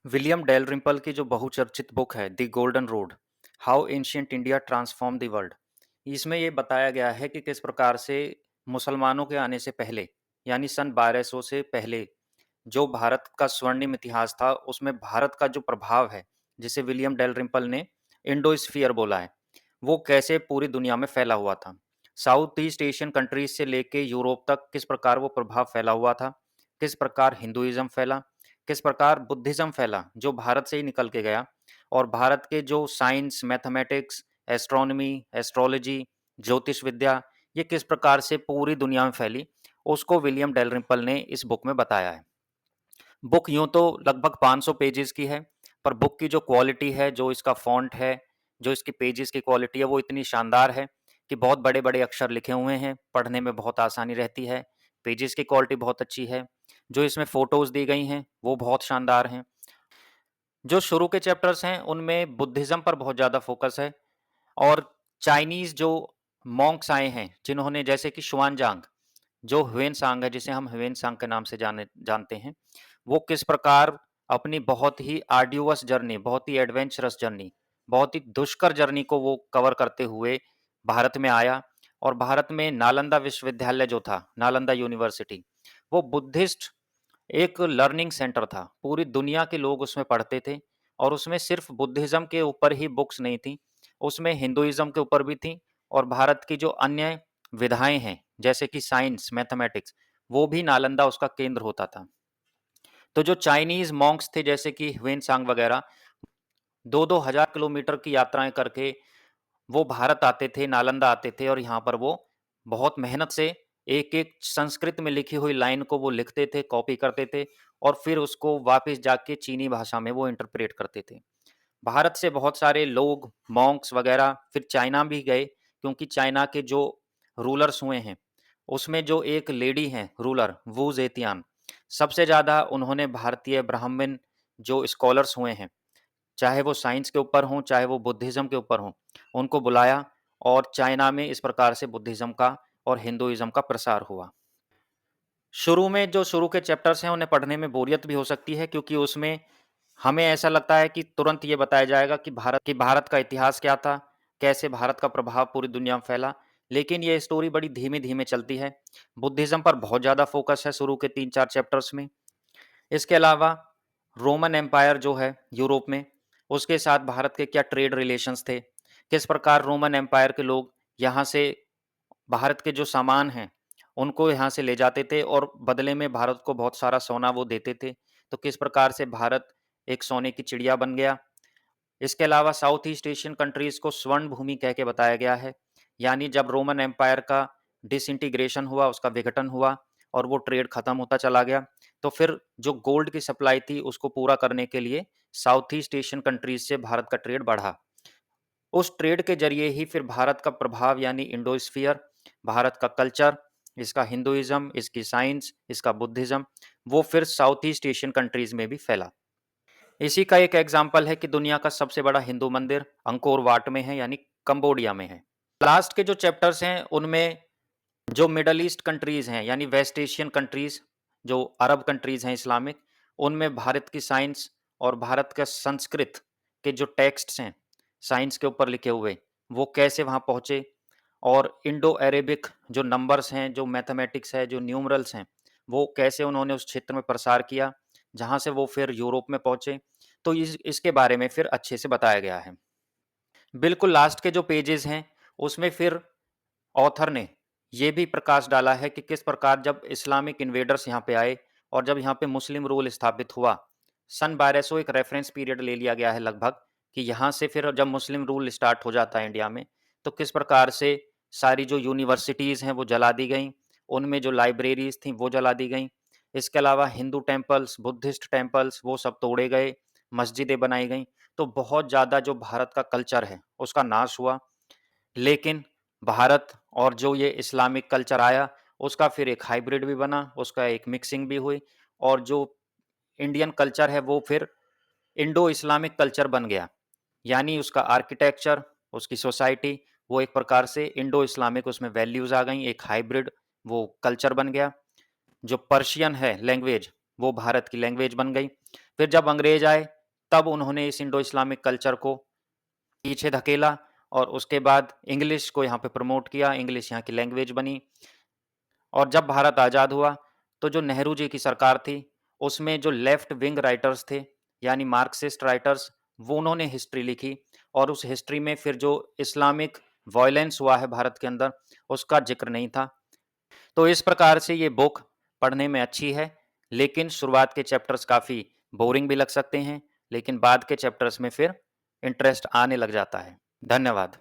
William Dalrymple की जो बहुचर्चित बुक है the golden road, how ancient India transform the world, इसमें ये बताया गया है कि किस प्रकार से मुसलमानों के आने से पहले यानी सन 1200 से पहले जो भारत का स्वर्णिम इतिहास था उसमें भारत का जो प्रभाव है, जिसे विलियम डेलरिम्पल ने इंडोस्फीयर बोला है, वो कैसे पूरी दुनिया में फैला हुआ था। साउथ ईस्ट एशियन कंट्रीज से लेके यूरोप तक किस प्रकार वो प्रभाव फैला हुआ था, किस प्रकार हिंदुइज्म फैला, किस प्रकार बुद्धिज्म फैला जो भारत से ही निकल के गया, और भारत के जो साइंस, मैथमेटिक्स, एस्ट्रोनॉमी, एस्ट्रोलॉजी, ज्योतिष विद्या, ये किस प्रकार से पूरी दुनिया में फैली, उसको विलियम डेलरिम्पल ने इस बुक में बताया है। बुक यूं तो लगभग 500 पेजेस की है, पर बुक की जो क्वालिटी है, जो इसका फॉन्ट है, जो इसकी पेजेस की क्वालिटी है, वो इतनी शानदार है कि बहुत बड़े बड़े अक्षर लिखे हुए हैं, पढ़ने में बहुत आसानी रहती है। पेजेस की क्वालिटी बहुत अच्छी है। जो इसमें फोटोज दी गई हैं वो बहुत शानदार हैं। जो शुरू के चैप्टर्स हैं उनमें बुद्धिज्म पर बहुत ज़्यादा फोकस है, और चाइनीज जो मॉन्क्स आए हैं जिन्होंने, जैसे कि शुआनजांग, जो ह्वेनसांग है जिसे हम ह्वेनसांग के नाम से जानते हैं, वो किस प्रकार अपनी बहुत ही आर्ड्यूअस जर्नी, बहुत ही एडवेंचरस जर्नी, बहुत ही दुष्कर जर्नी को वो कवर करते हुए भारत में आया। और भारत में नालंदा विश्वविद्यालय जो था, नालंदा यूनिवर्सिटी, वो बुद्धिस्ट एक लर्निंग सेंटर था। पूरी दुनिया के लोग उसमें पढ़ते थे, और उसमें सिर्फ बुद्धिज्म के ऊपर ही बुक्स नहीं थी, उसमें हिंदुइज्म के ऊपर भी थी, और भारत की जो अन्य विधाएं हैं जैसे कि साइंस, मैथमेटिक्स, वो भी नालंदा उसका केंद्र होता था। तो जो चाइनीज मॉन्क्स थे जैसे कि ह्वेनसांग वगैरह, दो दो हजार किलोमीटर की यात्राएं करके वो भारत आते थे, नालंदा आते थे, और यहाँ पर वो बहुत मेहनत से एक एक संस्कृत में लिखी हुई लाइन को वो लिखते थे, कॉपी करते थे, और फिर उसको वापस जाके चीनी भाषा में वो इंटरप्रेट करते थे। भारत से बहुत सारे लोग, मॉन्क्स वगैरह, फिर चाइना भी गए, क्योंकि चाइना के जो रूलर्स हुए हैं उसमें जो एक लेडी हैं रूलर, वू जेतियान, सबसे ज़्यादा उन्होंने भारतीय ब्राह्मण जो स्कॉलर्स हुए हैं, चाहे वो साइंस के ऊपर हों, चाहे वो बुद्धिज़्म के ऊपर हों, उनको बुलाया, और चाइना में इस प्रकार से बुद्धिज़्म का और हिंदुइज़्म का प्रसार हुआ। शुरू में जो शुरू के चैप्टर्स हैं उन्हें पढ़ने में बोरियत भी हो सकती है, क्योंकि उसमें हमें ऐसा लगता है कि तुरंत ये बताया जाएगा कि भारत का इतिहास क्या था, कैसे भारत का प्रभाव पूरी दुनिया में फैला। लेकिन ये स्टोरी बड़ी धीमे-धीमे चलती है। बुद्धिज़्म पर बहुत ज़्यादा फ़ोकस है शुरू के 3-4 चैप्टर्स में। इसके अलावा रोमन एम्पायर जो है यूरोप में, उसके साथ भारत के क्या ट्रेड रिलेशंस थे, किस प्रकार रोमन एम्पायर के लोग यहाँ से भारत के जो सामान हैं, उनको यहाँ से ले जाते थे, और बदले में भारत को बहुत सारा सोना वो देते थे। तो किस प्रकार से भारत एक सोने की चिड़िया बन गया। इसके अलावा साउथ ईस्ट एशियन कंट्रीज़ को स्वर्ण भूमि कह के बताया गया है। यानी जब रोमन एम्पायर का डिसइंटीग्रेशन हुआ, उसका विघटन हुआ, और वो ट्रेड खत्म होता चला गया, तो फिर जो गोल्ड की सप्लाई थी उसको पूरा करने के लिए साउथ ईस्ट एशियन कंट्रीज़ से भारत का ट्रेड बढ़ा। उस ट्रेड के ज़रिए ही फिर भारत का प्रभाव यानी इंडोस्फीयर, भारत का कल्चर, इसका हिंदुइज़्म, इसकी साइंस, इसका बुद्धिज़्म, वो फिर साउथ ईस्ट एशियन कंट्रीज़ में भी फैला। इसी का एक एग्जाम्पल है कि दुनिया का सबसे बड़ा हिंदू मंदिर अंकोर वाट में है, यानी कंबोडिया में है। लास्ट के जो चैप्टर्स हैं उनमें जो मिडल ईस्ट कंट्रीज हैं यानी वेस्ट एशियन कंट्रीज, जो अरब कंट्रीज हैं इस्लामिक, उनमें भारत की साइंस और भारत का संस्कृत के जो टेक्स्ट्स हैं साइंस के ऊपर लिखे हुए, वो कैसे वहाँ पहुँचे, और इंडो अरेबिक जो नंबर्स हैं, जो मैथमेटिक्स है, जो न्यूमरल्स हैं, वो कैसे उन्होंने उस क्षेत्र में प्रसार किया, जहाँ से वो फिर यूरोप में पहुँचे। तो इसके बारे में फिर अच्छे से बताया गया है। बिल्कुल लास्ट के जो पेजेस हैं उसमें फिर ऑथर ने ये भी प्रकाश डाला है कि किस प्रकार जब इस्लामिक इन्वेडर्स यहाँ पे आए, और जब यहाँ पे मुस्लिम रूल स्थापित हुआ, सन 1200 एक रेफरेंस पीरियड ले लिया गया है लगभग, कि यहाँ से फिर जब मुस्लिम रूल स्टार्ट हो जाता है इंडिया में, तो किस प्रकार से सारी जो यूनिवर्सिटीज़ हैं वो जला दी गई, उनमें जो लाइब्रेरीज थी वो जला दी गई। इसके अलावा हिंदू टेम्पल्स, बुद्धिस्ट टेम्पल्स, वो सब तोड़े गए, मस्जिदें बनाई गई। तो बहुत ज़्यादा जो भारत का कल्चर है उसका नाश हुआ। लेकिन भारत और जो ये इस्लामिक कल्चर आया, उसका फिर एक हाइब्रिड भी बना, उसका एक मिक्सिंग भी हुई, और जो इंडियन कल्चर है वो फिर इंडो इस्लामिक कल्चर बन गया। यानी उसका आर्किटेक्चर, उसकी सोसाइटी, वो एक प्रकार से इंडो इस्लामिक, उसमें वैल्यूज़ आ गई, एक हाइब्रिड वो कल्चर बन गया। जो पर्शियन है लैंग्वेज, वो भारत की लैंग्वेज बन गई। फिर जब अंग्रेज आए, तब उन्होंने इस इंडो इस्लामिक कल्चर को पीछे धकेला और उसके बाद इंग्लिश को यहाँ पे प्रमोट किया, इंग्लिश यहाँ की लैंग्वेज बनी। और जब भारत आज़ाद हुआ, तो जो नेहरू जी की सरकार थी, उसमें जो लेफ्ट विंग राइटर्स थे, यानी मार्क्सिस्ट राइटर्स, वो उन्होंने हिस्ट्री लिखी और उस हिस्ट्री में फिर जो इस्लामिक वॉयलेंस हुआ है भारत के अंदर, उसका ज़िक्र नहीं था। तो इस प्रकार से ये बुक पढ़ने में अच्छी है, लेकिन शुरुआत के चैप्टर्स काफ़ी बोरिंग भी लग सकते हैं, लेकिन बाद के चैप्टर्स में फिर इंटरेस्ट आने लग जाता है। धन्यवाद।